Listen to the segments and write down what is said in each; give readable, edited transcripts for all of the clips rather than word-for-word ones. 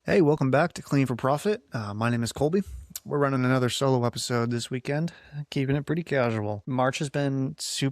Hey, welcome back to Clean for Profit. My name is Colby. We're running another solo episode this weekend, keeping it pretty casual. March has been it's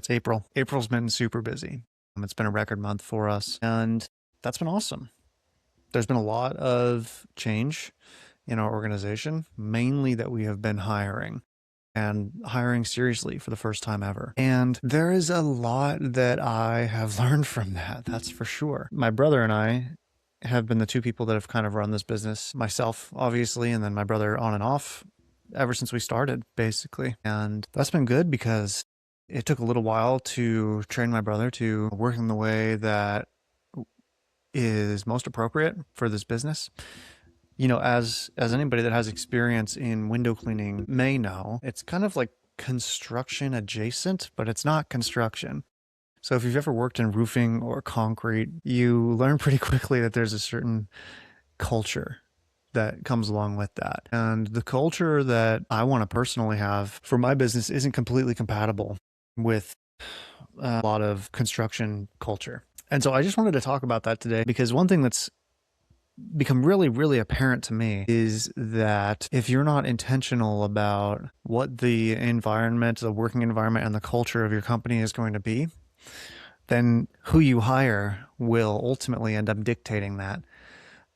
April. April's been super busy. It's been a record month for us, and that's been awesome. There's been a lot of change in our organization, mainly that we have been hiring and hiring seriously for the first time ever. And there is a lot that I have learned from that, that's for sure. My brother and I have been the two people that have kind of run this business, myself, obviously, and then my brother on and off ever since we started, basically. And that's been good because it took a little while to train my brother to work in the way that is most appropriate for this business. You know, as anybody that has experience in window cleaning may know, it's kind of like construction adjacent, but it's not construction. So if you've ever worked in roofing or concrete, you learn pretty quickly that there's a certain culture that comes along with that. And the culture that I want to personally have for my business isn't completely compatible with a lot of construction culture. And so I just wanted to talk about that today because one thing that's become really, really apparent to me is that if you're not intentional about what the environment, the working environment, and the culture of your company is going to be, then who you hire will ultimately end up dictating that,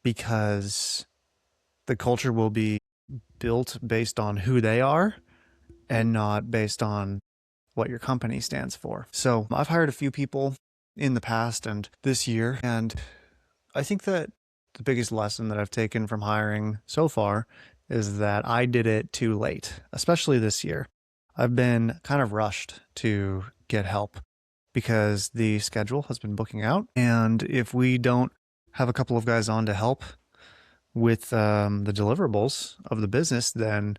because the culture will be built based on who they are and not based on what your company stands for. So I've hired a few people in the past and this year, and I think that the biggest lesson that I've taken from hiring so far is that I did it too late, especially this year. I've been kind of rushed to get help because the schedule has been booking out. And if we don't have a couple of guys on to help with the deliverables of the business, then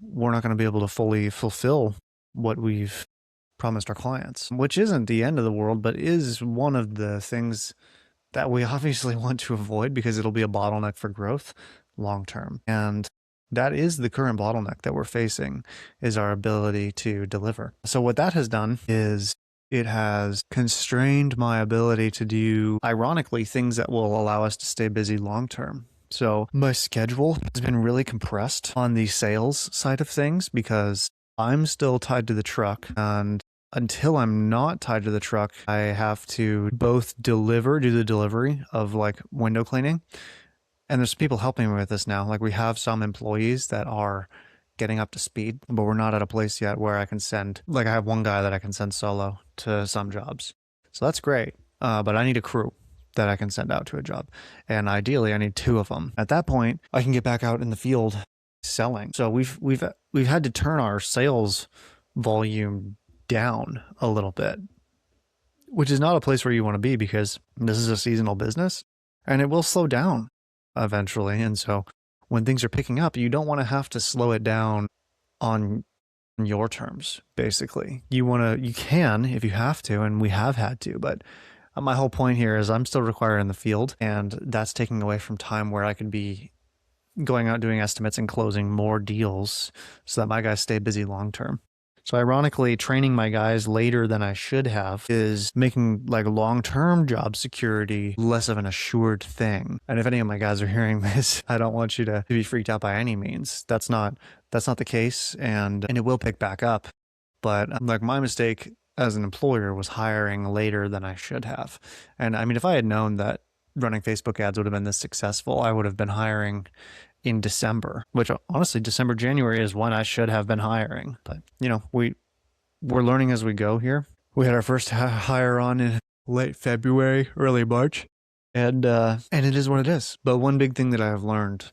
we're not going to be able to fully fulfill what we've promised our clients, which isn't the end of the world, but is one of the things that we obviously want to avoid because it'll be a bottleneck for growth long term. And that is the current bottleneck that we're facing, is our ability to deliver. So what that has done is it has constrained my ability to do, ironically, things that will allow us to stay busy long term. So my schedule has been really compressed on the sales side of things because I'm still tied to the truck, and until I'm not tied to the truck, I have to both do the delivery of like window cleaning. And there's people helping me with this now. Like, we have some employees that are getting up to speed, but we're not at a place yet where I can send, like, I have one guy that I can send solo to some jobs. So that's great. But I need a crew that I can send out to a job. And ideally I need two of them. At that point, I can get back out in the field selling. So we've had to turn our sales volume down a little bit, which is not a place where you want to be because this is a seasonal business and it will slow down eventually. And so when things are picking up, you don't want to have to slow it down on your terms, basically. You can if you have to, and we have had to, but my whole point here is I'm still required in the field, and that's taking away from time where I could be going out doing estimates and closing more deals so that my guys stay busy long term. So ironically, training my guys later than I should have is making like long-term job security less of an assured thing. And if any of my guys are hearing this, I don't want you to be freaked out by any means. That's not the case, and it will pick back up. But like, my mistake as an employer was hiring later than I should have. And I mean, if I had known that running Facebook ads would have been this successful, I would have been hiring in December, which honestly, December, January is when I should have been hiring. But, you know, we're learning as we go here. We had our first hire on in late February, early March, and it is what it is. But one big thing that I have learned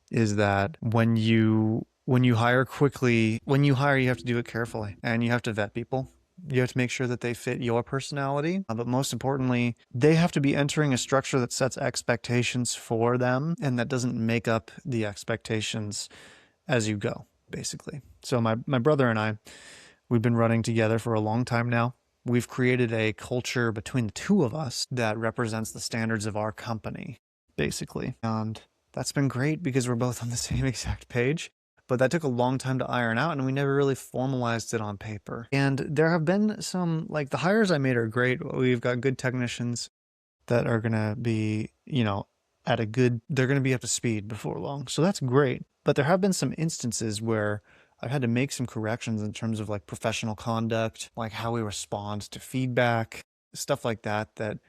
is that when you hire quickly, you have to do it carefully, and you have to vet people. You have to make sure that they fit your personality, but most importantly, they have to be entering a structure that sets expectations for them and that doesn't make up the expectations as you go, basically. So my brother and I, we've been running together for a long time now. We've created a culture between the two of us that represents the standards of our company, basically. And that's been great because we're both on the same exact page. But that took a long time to iron out, and we never really formalized it on paper. And there have been some, like, the hires I made are great. We've got good technicians that are going to be, you know, they're going to be up to speed before long. So that's great. But there have been some instances where I've had to make some corrections in terms of like professional conduct, like how we respond to feedback, stuff like that, that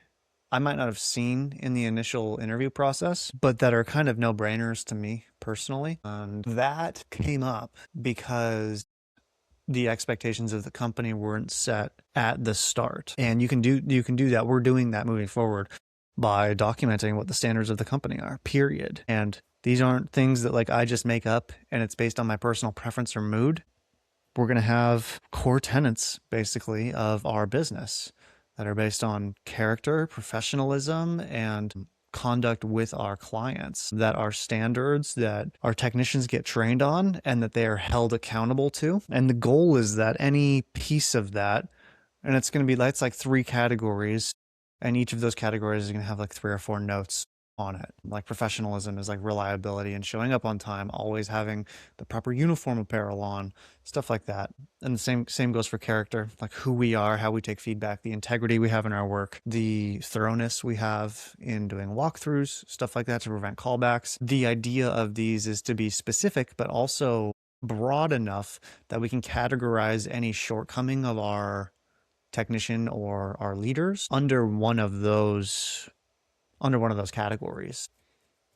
I might not have seen in the initial interview process, but that are kind of no-brainers to me personally. And that came up because the expectations of the company weren't set at the start. And you can do that. We're doing that moving forward by documenting what the standards of the company are, period. And these aren't things that like I just make up and it's based on my personal preference or mood. We're going to have core tenets basically of our business that are based on character, professionalism, and conduct with our clients, that are standards that our technicians get trained on and that they are held accountable to. And the goal is that any piece of that, and it's going to be, that's like 3 categories, and each of those categories is going to have like 3 or 4 notes on it. Like professionalism is like reliability and showing up on time, always having the proper uniform apparel on, stuff like that. And the same goes for character, like who we are, how we take feedback, the integrity we have in our work, the thoroughness we have in doing walkthroughs, stuff like that to prevent callbacks. The idea of these is to be specific, but also broad enough that we can categorize any shortcoming of our technician or our leaders under one of those categories.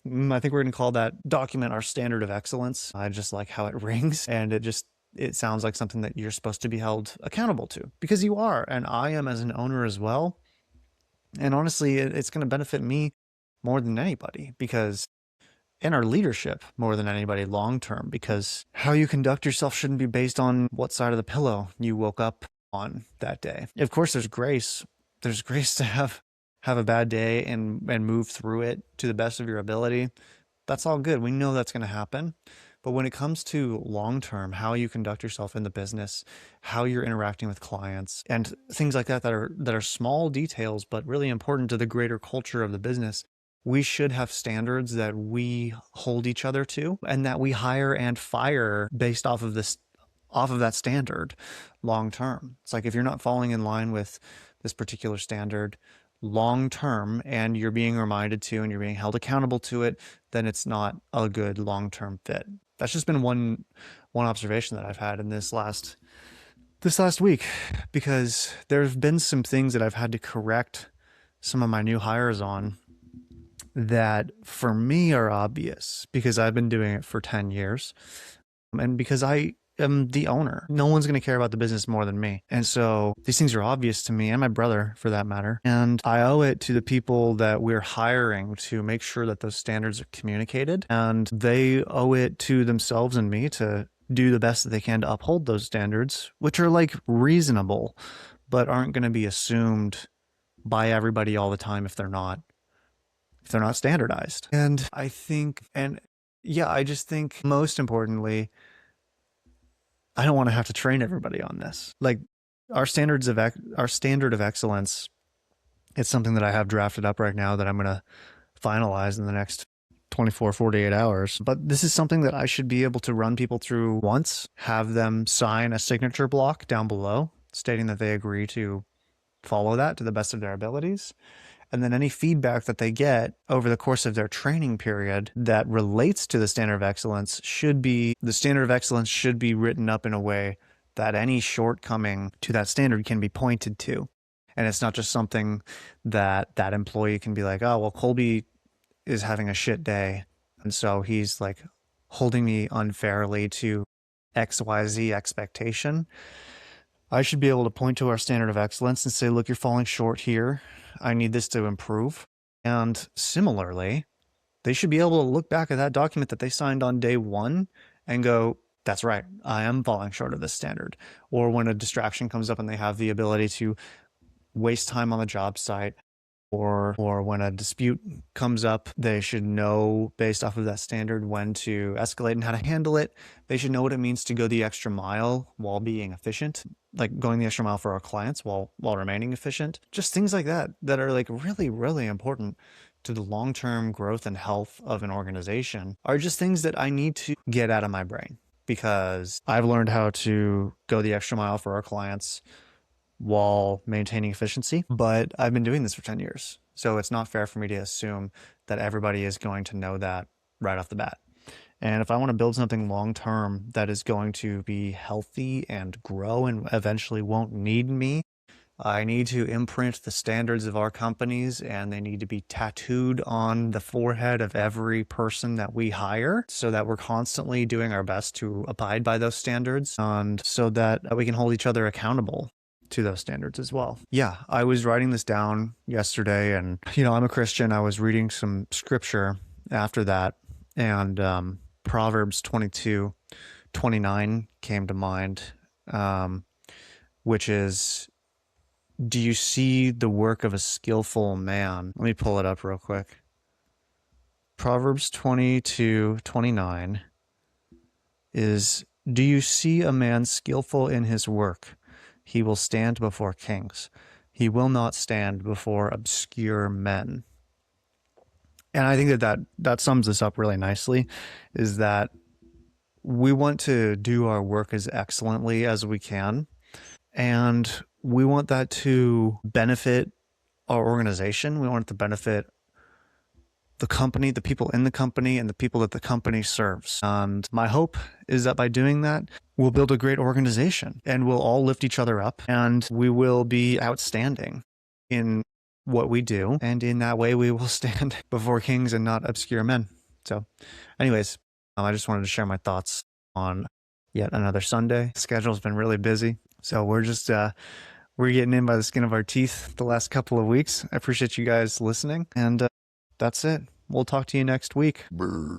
I think we're going to call that document our standard of excellence. I just like how it rings, and it sounds like something that you're supposed to be held accountable to, because you are, and I am as an owner as well. And honestly, it's going to benefit me more than anybody, because and our leadership more than anybody long term, because how you conduct yourself shouldn't be based on what side of the pillow you woke up on that day. Of course, there's grace. There's grace to have a bad day and move through it to the best of your ability. That's all good. We know that's going to happen. But when it comes to long term, how you conduct yourself in the business, how you're interacting with clients, and things like that that are small details but really important to the greater culture of the business, we should have standards that we hold each other to, and that we hire and fire based off of that standard long term. It's like if you're not falling in line with this particular standard long term and you're being reminded to and you're being held accountable to it, then it's not a good long term fit. That's just been one observation that I've had in this last week, because there's been some things that I've had to correct some of my new hires on that for me are obvious because I've been doing it for 10 years and because I am the owner. No one's going to care about the business more than me. And so these things are obvious to me and my brother for that matter. And I owe it to the people that we're hiring to make sure that those standards are communicated, and they owe it to themselves and me to do the best that they can to uphold those standards, which are like reasonable, but aren't going to be assumed by everybody all the time if they're not standardized. And I just think most importantly, I don't want to have to train everybody on this. Like our standard of excellence, it's something that I have drafted up right now that I'm going to finalize in the next 24, 48 hours. But this is something that I should be able to run people through once, have them sign a signature block down below stating that they agree to follow that to the best of their abilities. And then any feedback that they get over the course of their training period that relates to the standard of excellence should be written up in a way that any shortcoming to that standard can be pointed to. And it's not just something that employee can be like, oh, well, Colby is having a shit day, and so he's like holding me unfairly to XYZ expectation. I should be able to point to our standard of excellence and say, look, you're falling short here. I need this to improve. And similarly, they should be able to look back at that document that they signed on day one and go, that's right, I am falling short of this standard. Or when a distraction comes up and they have the ability to waste time on the job site, or when a dispute comes up, they should know based off of that standard when to escalate and how to handle it. They should know what it means to go the extra mile while being efficient, like going the extra mile for our clients while remaining efficient. Just things like that are like really, really important to the long-term growth and health of an organization are just things that I need to get out of my brain, because I've learned how to go the extra mile for our clients while maintaining efficiency, but I've been doing this for 10 years. So it's not fair for me to assume that everybody is going to know that right off the bat. And if I want to build something long term that is going to be healthy and grow and eventually won't need me, I need to imprint the standards of our companies, and they need to be tattooed on the forehead of every person that we hire so that we're constantly doing our best to abide by those standards and so that we can hold each other accountable to those standards as well. Yeah, I was writing this down yesterday, and I'm a Christian. I was reading some scripture after that, and Proverbs 22:29 came to mind, which is, do you see the work of a skillful man? Let me pull it up real quick. Proverbs 22:29 is, do you see a man skillful in his work? He will stand before kings. He will not stand before obscure men. And I think that sums this up really nicely, is that we want to do our work as excellently as we can. And we want that to benefit our organization. We want it to benefit the company, the people in the company, and the people that the company serves. And my hope is that by doing that, we'll build a great organization and we'll all lift each other up and we will be outstanding in what we do. And in that way, we will stand before kings and not obscure men. So anyways, I just wanted to share my thoughts on yet another Sunday. The schedule's been really busy. So we're just, we're getting in by the skin of our teeth the last couple of weeks. I appreciate you guys listening. And that's it. We'll talk to you next week. Brr.